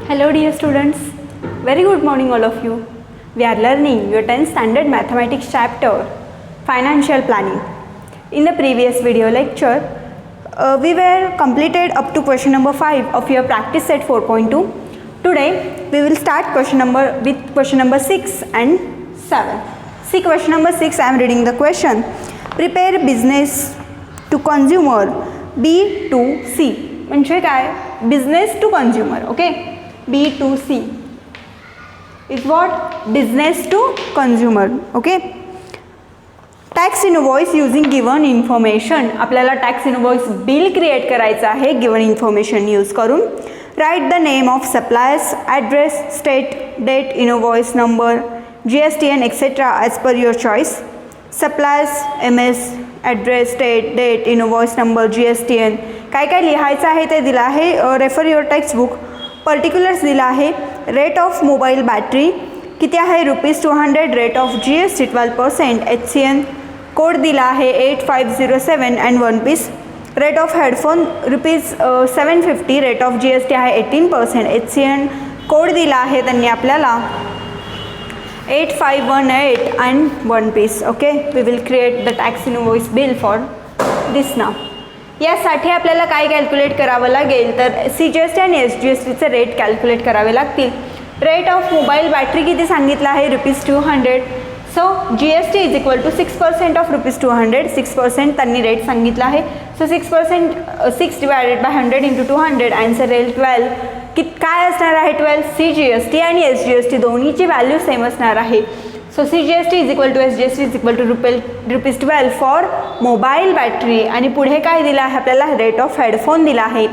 Hello dear students, very good morning all of you. We are learning your 10th standard mathematics chapter financial planning. In the previous video lecture, we were completed up to question number 5 of your practice set 4.2. Today we will start question number 6 and 7. See question number 6, I am reading the question. Prepare business to consumer B2C. म्हणजे काय? Business to consumer, okay? B2C is what? Business to consumer, okay? Tax invoice using given information. आपल्याला tax invoice bill create करायचा आहे given information use करून. Write the name of suppliers, address, state, date, invoice number, GSTN etc. as per your choice. Suppliers, MS, address, state, date, invoice number, GSTN. काय काय लिहायचं आहे ते दिलं आहे. Refer your text book. Particulars दिला आहे. रेट ऑफ मोबाईल बॅटरी किती आहे? ₹200. Rate of GST 12%. HCN code दिला आहे 8507 and 1 piece. Rate of headphone ₹750. Rate of GST आहे 18%. HCN कोड दिला आहे त्यांनी आपल्याला 8518 and 1 piece. Okay, we will create the tax invoice bill for this now. यासाठी आपल्याला काय कॅल्क्युलेट करावं लागेल तर CGST आणि SGSTचे रेट कॅल्क्युलेट करावे लागतील. रेट ऑफ मोबाईल बॅटरी किती सांगितलं आहे? ₹200. So GST is equal to 6% of ₹200. 6% त्यांनी रेट सांगितला आहे. So 6% 6 divided by 100 into 200 answer येईल 12. काय असणार आहे? 12. CGST आणि SGST दोन्हीची व्हॅल्यू सेम असणार आहे. So CGST is equal to SGST is equal to ₹12 for mobile battery. आणि पुढे काय दिलं आहे आपल्याला? रेट ऑफ हेडफोन दिला आहे.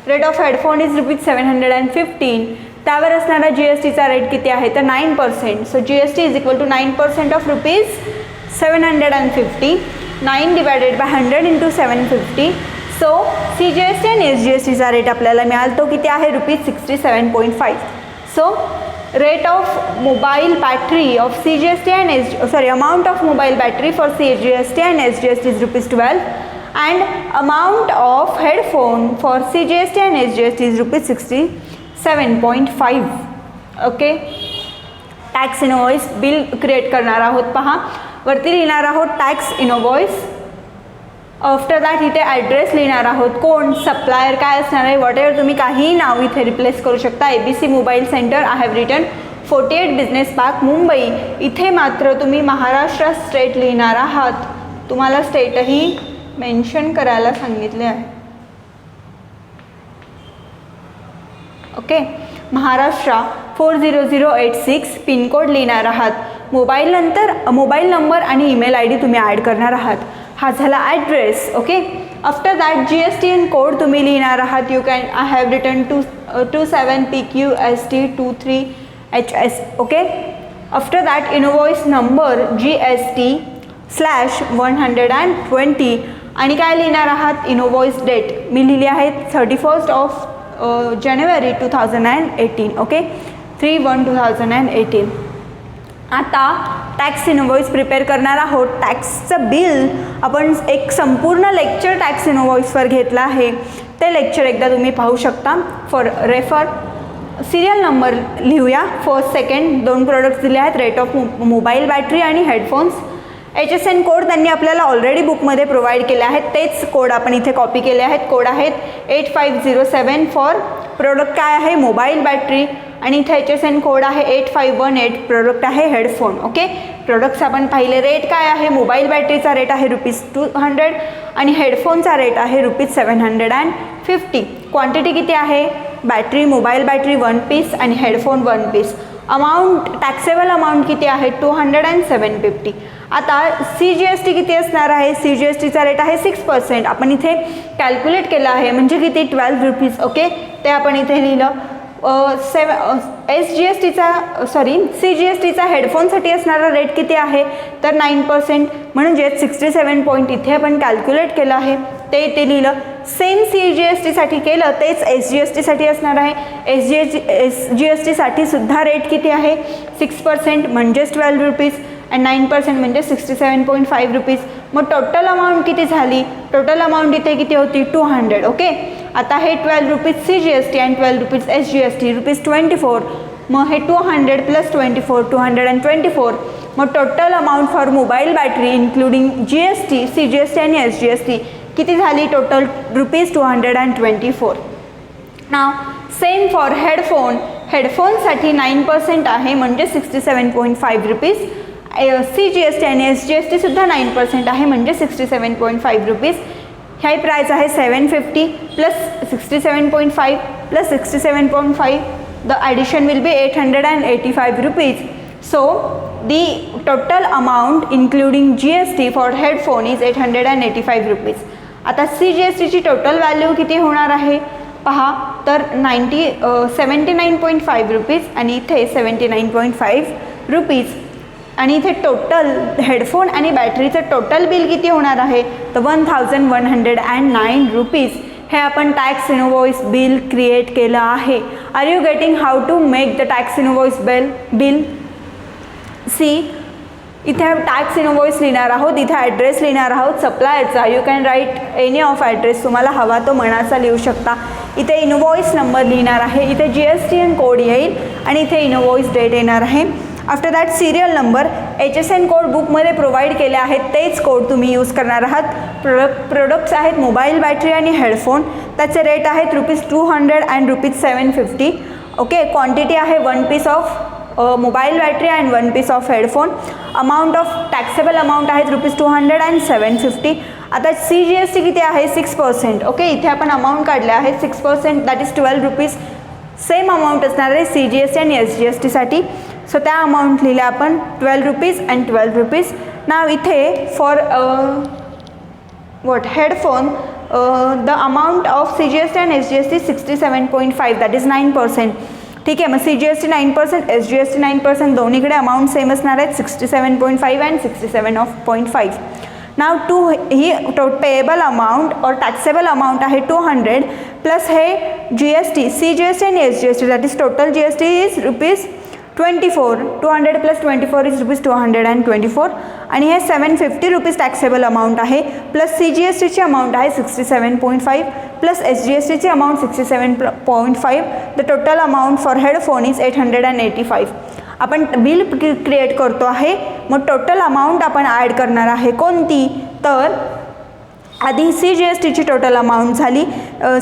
Rate of headphone is ₹715. त्यावर असणारा GSTचा रेट किती आहे तर 9%. So GST is equal to 9% of ₹750. 9 divided by 100 into 750. So CGST आणि SGSTचा रेट आपल्याला मिळाला तो किती आहे? ₹67.5. So rate of mobile battery of CGST and amount of mobile battery for CGST and SGST is ₹12 and amount of headphone for CGST and SGST is ₹67.5. Okay, tax invoice bill create करणार आहोत. पहा वरती लिहिणार आहोत tax invoice. After that इथे address लिहिणार आहोत. कोण? सप्लायर. काय असणार आहे? वॉट एव्हर तुम्ही काहीही नाव इथे रिप्लेस करू शकता. ABC mobile centre. I have written 48 business park Mumbai. इथे मात्र तुम्ही महाराष्ट्र स्टेट लिहिणार आहात. तुम्हाला स्टेटही मेन्शन करायला सांगितले आहे. ओके, महाराष्ट्र 40086 पिनकोड लिहिणार आहात. मोबाईल नंबर आणि ईमेल ID तुम्ही ॲड करणार आहात. हा झाला address. Okay, after that GSTN code तुम्ही लिहिणार आहात. You can I have written 27PQST23HS. Okay, after that invoice number GST/120 आणि काय लिहिणार आहात? इनवॉइस डेट मी लिहिली आहे 31 ऑफ जानेवारी 2018. ओके, 3/1/2018. आता टॅक्स इनवॉइस प्रिपेअर करणार आहोत. टॅक्सचं बिल आपण एक संपूर्ण लेक्चर टॅक्स इनवॉइसवर घेतला आहे. ते लेक्चर एकदा तुम्ही पाहू शकता. फॉर रेफर सिरियल नंबर लिहूया. फर्स्ट सेकंड 2 प्रोडक्ट्स दिले आहेत. रेट ऑफ मोबाईल बॅटरी आणि हेडफोन्स. HSN कोड त्यांनी आपल्याला ऑलरेडी बुकमध्ये प्रोव्हाइड केले आहेत. तेच कोड आपण इथे कॉपी केले आहेत. कोड आहेत 8507 फॉर प्रोडक्ट काय आहे? Mobile battery. आणि इथे HSN कोड आहे 8518. प्रोडक्ट आहे हेडफोन. ओके, प्रोडक्ट्स आपण पाहिले. रेट काय आहे? मोबाईल बॅटरीचा रेट आहे ₹200 आणि हेडफोनचा रेट आहे ₹750. क्वांटिटी किती आहे? बॅटरी, मोबाईल बॅटरी 1 पीस आणि headphone 1 piece. Amount, taxable amount किती आहे? 200 and 750. आता CGST किती असणार आहे? CGSTचा रेट आहे 6%. आपण इथे कॅल्क्युलेट केलं आहे म्हणजे किती? ₹12. ओके, ते आपण इथे लिहिलं. CGSTचा हेडफोनसाठी असणारा रेट किती आहे तर 9%. म्हणजे 67 पॉईंट इथे आपण कॅल्क्युलेट केलं आहे. ते इथे लिहिलं. सेम CGSTसाठी केलं तेच SGSTसाठी असणार आहे. SGSTसाठी सुद्धा रेट किती आहे? 6% म्हणजेच ₹12 अँड 9% म्हणजे ₹67.5. मग टोटल अमाऊंट किती झाली? टोटल अमाऊंट इथे किती होती? 200. ओके, आता हे 12 rupees CGST and 12 rupees SGST rupees 24, मग हे 200 प्लस 24 224, मग total amount for mobile battery including GST CGST आणि SGST किती झाली total rupees 224. Now same for headphone, हेडफोनसाठी 9% आहे म्हणजे 67.5 रुपीज. CGST आणि SGST सुद्धा 9% आहे म्हणजे 67.5 रुपीज. ह्याची प्राइस आहे 750 plus 67.5 plus 67.5, the addition will be 885 rupees. So the total amount including GST for headphone is 885 rupees. आता CGSTची टोटल व्हॅल्यू किती होणार आहे पहा, तर 79.5 रुपीज आणि इथे 79.5 रुपीज, आणि इथे टोटल हेडफोन आणि बॅटरीचं टोटल बिल किती होणार आहे तर 1109 रुपीज. हे आपण टॅक्स इनवॉइस बिल क्रिएट केलं आहे. Are you getting how to make the tax invoice bill? See, इथे टॅक्स इनवॉइस लिहिणार आहोत, इथे ॲड्रेस लिहिणार आहोत सप्लायरचा. You can write any of address, तुम्हाला हवा तो मनाचा लिहू शकता. इथे इनवॉइस नंबर लिहिणार आहे, इथे GSTN कोड येईल आणि इथे इनवॉइस डेट येणार आहे. After that serial number, HSN code बुकमध्ये प्रोव्हाइड केले आहेत तेच कोड तुम्ही यूज करणार आहात. प्रोडक्ट्स आहेत मोबाईल बॅटरी आणि हेडफोन, त्याचे रेट आहेत rupees 200 and rupees 750. Okay, quantity आहे 1 piece of mobile battery and 1 piece of headphone. Amount of taxable amount आहेत रुपीज 200 अँड 750. आता CGST किती आहे 6%. ओके, इथे आपण अमाऊंट काढले आहे 6%, that is 12 rupees. Same amount असणार आहे CGST आणि SGSTसाठी. सो त्या अमाऊंट लिहिल्या आपण 12 रुपीज अँड 12 रुपीज. नाव इथे for headphone the amount of CGST and SGST 67.5, that is 9%. ठीक आहे, मग CGST 9%, SGST 9%, दोन्हीकडे अमाऊंट सेम असणार आहेत 67.5 अँड 67.5. नाव ही पेएबल अमाऊंट और टॅक्सेबल अमाऊंट आहे 200 प्लस हे GST CGST आणि SGST, that is total GST is rupees 24. 200 plus 24 is rupees 224 आणि हे 750 रुपीज टॅक्सेबल अमाऊंट आहे प्लस CGSTची अमाऊंट आहे 67.5 प्लस SGSTची amount 67.5. The total amount for headphone is 885. आपण बिल क्रिएट करतो आहे, मग टोटल अमाऊंट आपण ॲड करणार आहे कोणती, तर आधी CGSTची टोटल अमाऊंट झाली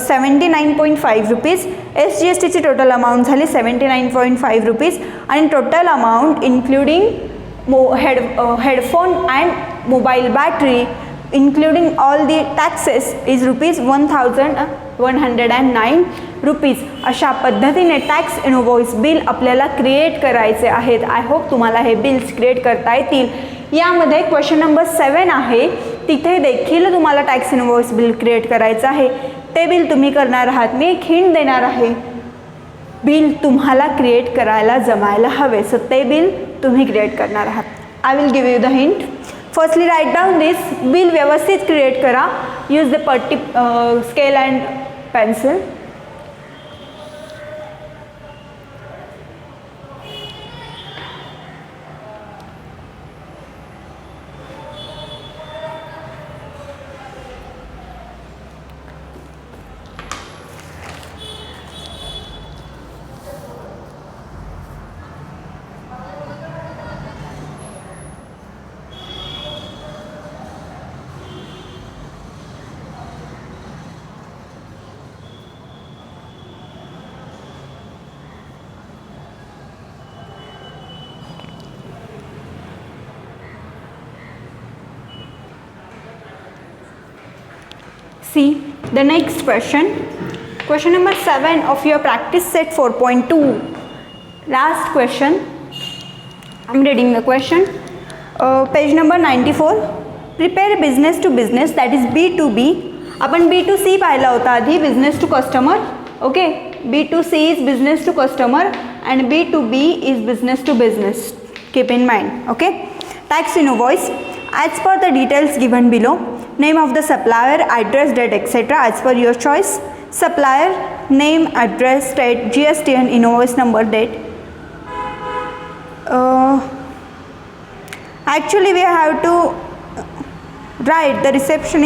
79.5 रुपीज, SGSTची टोटल अमाऊंट झाली 79.5 रुपीज आणि total amount including headphone and mobile battery including all the taxes is rupees 1109 rupees. अशा पद्धतीने टॅक्स इनवॉइस बिल आपल्याला क्रिएट करायचे आहेत. आय होप तुम्हाला हे बिल्स क्रिएट करता येतील. यामध्ये क्वेश्चन नंबर 7 आहे, तिथे देखील तुम्हाला टॅक्स इनवॉइस बिल क्रिएट करायचं आहे. ते बिल तुम्ही करणार आहात. मी एक हिंट देणार आहे, बिल तुम्हाला क्रिएट करायला जमायला हवे, सो ते बिल तुम्ही क्रिएट करणार आहात. I will give you the hint. Firstly write down this bill, व्यवस्थित क्रिएट करा. यूज द पट्टी scale and pencil. See the next question. Question number 7 of your practice set 4.2. Last question. I'm reading the question. Page number 94. Prepare business to business, that is B2B. आपण B2C पाहिला होता आधी, business to customer. Okay. B2C is business to customer and B2B is business to business. Keep in mind. Okay. Tax invoice. As per the details given below. Name of the supplier, address, date, etc. as per your choice. Supplier name, address, date, GST and invoice number, date. Actually we have to write the reception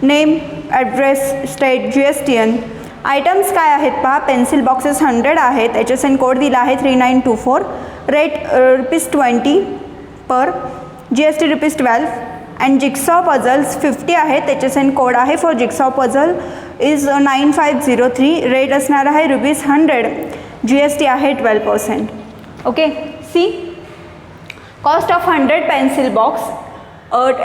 name, address state GSTN. Items काय आहेत पहा, pencil boxes 100 आहेत, HSN code दिला आहे 3924, rate ₹20 per, GST ₹12 and jigsaw puzzles 50 आहेत, HSN code आहे for jigsaw puzzle is 9503, rate असणार आहे ₹100, GST आहे 12%. Okay, see cost of 100 pencil box.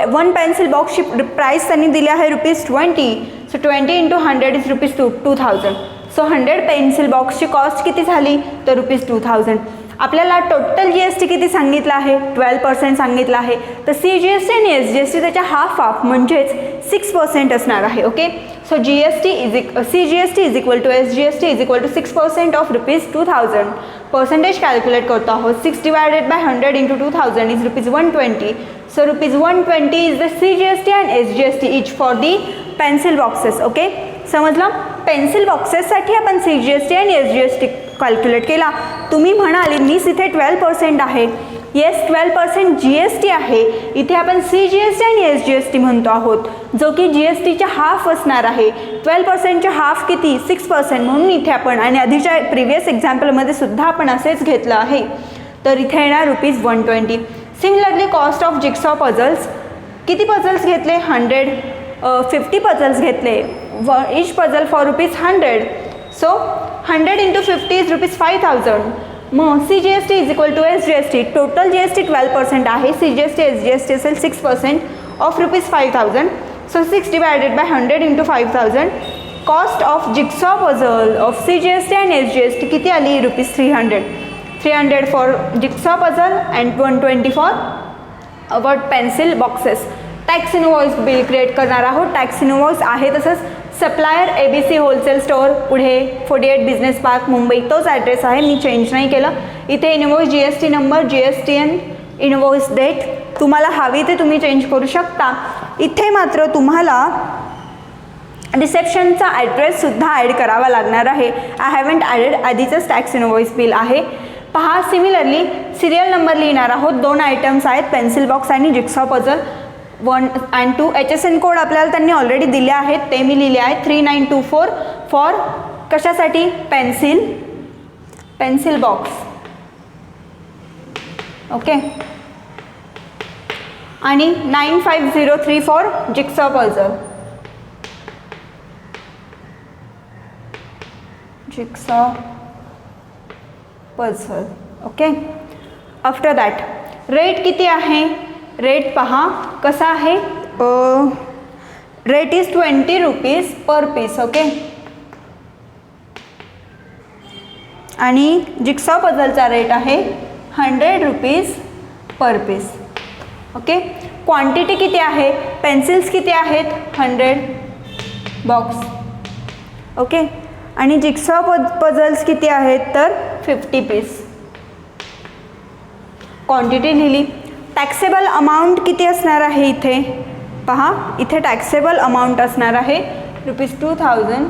One pencil बॉक्सची प्राईस त्यांनी दिली आहे ₹20. So 20 × 100 is ₹2000. सो 100 पेन्सिल बॉक्सची कॉस्ट किती झाली तर ₹2000. आपल्याला टोटल GST किती सांगितलं आहे, 12% सांगितलं आहे. तर CGST आणि SGST त्याच्या हाफ म्हणजेच 6% असणार आहे. Okay, so CGST is equal to SGST is equal to 6% of ₹2000. Percentage calculate करतो आहोत. 6 divided by 100 × 2000 is ₹120. So ₹120 is the CGST and SGST each for the pencil boxes. Okay, समजलं. Pencil बॉक्सेससाठी आपण CGST आणि SGST calculate केला. तुम्ही म्हणाल मीच इथे 12% आहे. येस, 12% GST आहे. इथे आपण CGST आणि SGST म्हणतो आहोत, जो की GSTच्या हाफ असणार आहे. 12%च्या हाफ किती, 6%, म्हणून इथे आपण, आणि आधीच्या प्रिव्हियस एक्झाम्पलमध्ये सुद्धा आपण असेच घेतलं आहे. तर इथे येणार ₹120. Similarly cost of jigsaw puzzles, किती पझल्स घेतले, 50 पझल्स घेतले. Each puzzle for ₹100. So 100 × 50 is ₹5000. मग CGST is equal to SGST. Total GST 12% आहे, CGST SGST असेल 6% of ₹5000. So 6 divided by 100 × 5000. Cost of jigsaw puzzle of CGST and SGST किती आली, ₹300. 300 for jigsaw puzzle and 120 for our pencil boxes. Tax invoice bill create करणार आहोत. Tax invoice आहे तसंच supplier ABC wholesale store, पुढे 48 business park, Mumbai, तोच address आहे, मी change नाही केलं. इथे invoice GST number, GSTN, invoice date तुम्हाला हवी ते तुम्ही चेंज करू शकता. इथे मात्र तुम्हाला रिसेप्शनचा ॲड्रेससुद्धा ॲड करावा लागणार आहे. आय हॅवंट ॲडेड, आधीचंच टॅक्स इनवॉइस बिल आहे. पहा, सिमिलरली सिरियल नंबर लिहिणार आहोत. 2 आयटम्स आहेत, पेन्सिल बॉक्स आणि jigsaw puzzle 1 and 2. HSN code आपल्याला त्यांनी ऑलरेडी दिले आहेत, ते मी लिहिले आहेत 3924 फॉर कशासाठी, पेन्सिल बॉक्स. ओके, आणि 9503 for jigsaw puzzle. Okay, after that rate किती आहे, रेट पहा कसा आहे, rate is ₹20 per piece. Okay, आणि जिक्सॉ पझलचा रेट आहे ₹100 पर पीस. ओके, क्वांटिटी किती आहे, पेन्सिल्स किती आहेत, 100 बॉक्स. ओके, आणि जिक्सॉ पझल्स किती आहेत तर 50 पीस. क्वांटिटी लिहिली. टॅक्सेबल अमाऊंट किती असणार आहे, इथे पहा, इथे टॅक्सेबल अमाऊंट असणार आहे ₹2000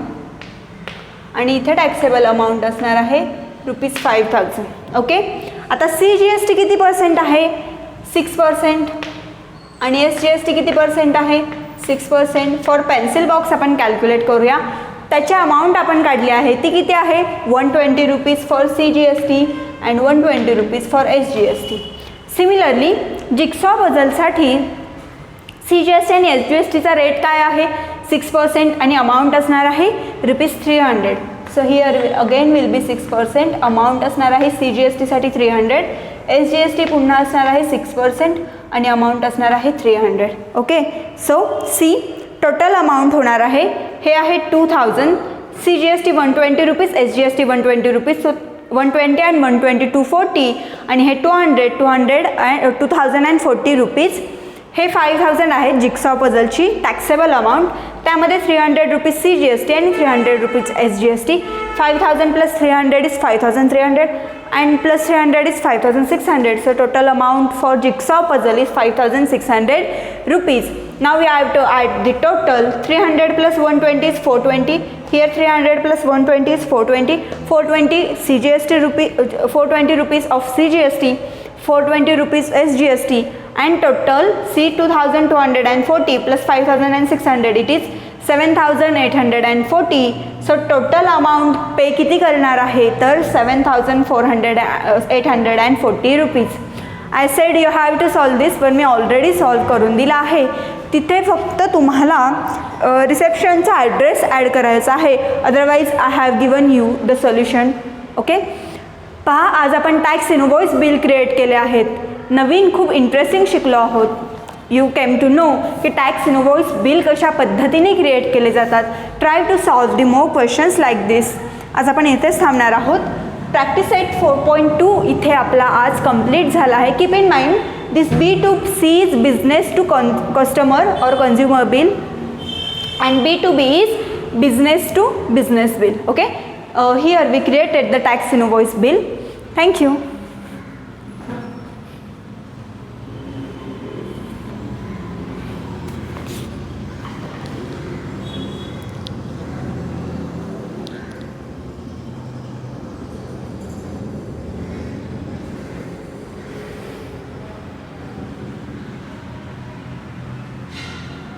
आणि इथे टॅक्सेबल अमाऊंट असणार आहे ₹5000. ओके, आता CGST किती पर्सेंट आहे, 6%, आणि SGST किती पर्सेंट आहे, 6%. फॉर पेन्सिल बॉक्स आपण कॅल्क्युलेट करूया. त्याची अमाऊंट आपण काढली आहे, ती किती आहे, ₹120 for CGST and ₹120 for SGST. Similarly jigsaw पझलसाठी CGST आणि SGSTचा रेट काय आहे, 6%, आणि अमाऊंट असणार आहे ₹300. So here again will be 6%, amount असणार आहे CGSTसाठी 300, SGST पुन्हा असणार आहे 6% आणि अमाऊंट असणार आहे 300. Okay, so see total amount होणार आहे, हे आहे 2000, CGST ₹120, SGST ₹120, सो 120 and 120 240, आणि हे 2040 हे 5000 आहे जिक्सॉ पझलची टॅक्सेबल अमाऊंट. त्यामध्ये ₹300 CGST आणि ₹300 SGST. 5000 + 300 is 5300 and plus 300 is 5600. So total amount for jigsaw puzzle is 5600 rupees. Now we have to add the total. 300 plus 120 is 420. Here 300 plus 120 is 420. 420 CGST rupee, 420 rupees of CGST, 420 rupees SGST, and total C 2240 plus 5600, it is 7,840. So total amount pay किती करणार आहे तर 7,840 rupees. I said you have to solve this, पण मी already solve करून दिला आहे. तिथे फक्त तुम्हाला रिसेप्शनचा ॲड्रेस ॲड करायचा आहे. Otherwise I have given you the solution. Okay, पहा आज आपण टॅक्स इनवॉइस बिल क्रिएट केले आहेत. नवीन खूप इंटरेस्टिंग शिकलो आहोत. यू केम टू नो की टॅक्स इनवॉइस बिल कशा पद्धतीने क्रिएट केले जातात. Try to solve the more questions like this. आज आपण इथेच थांबणार आहोत. प्रॅक्टिस सेट 4.2 इथे आपला आज कंप्लीट झाला आहे. Keep in mind this B2C is business to customer और consumer bill and B2B is business to business bill. Okay, here we created the tax invoice bill. Thank you.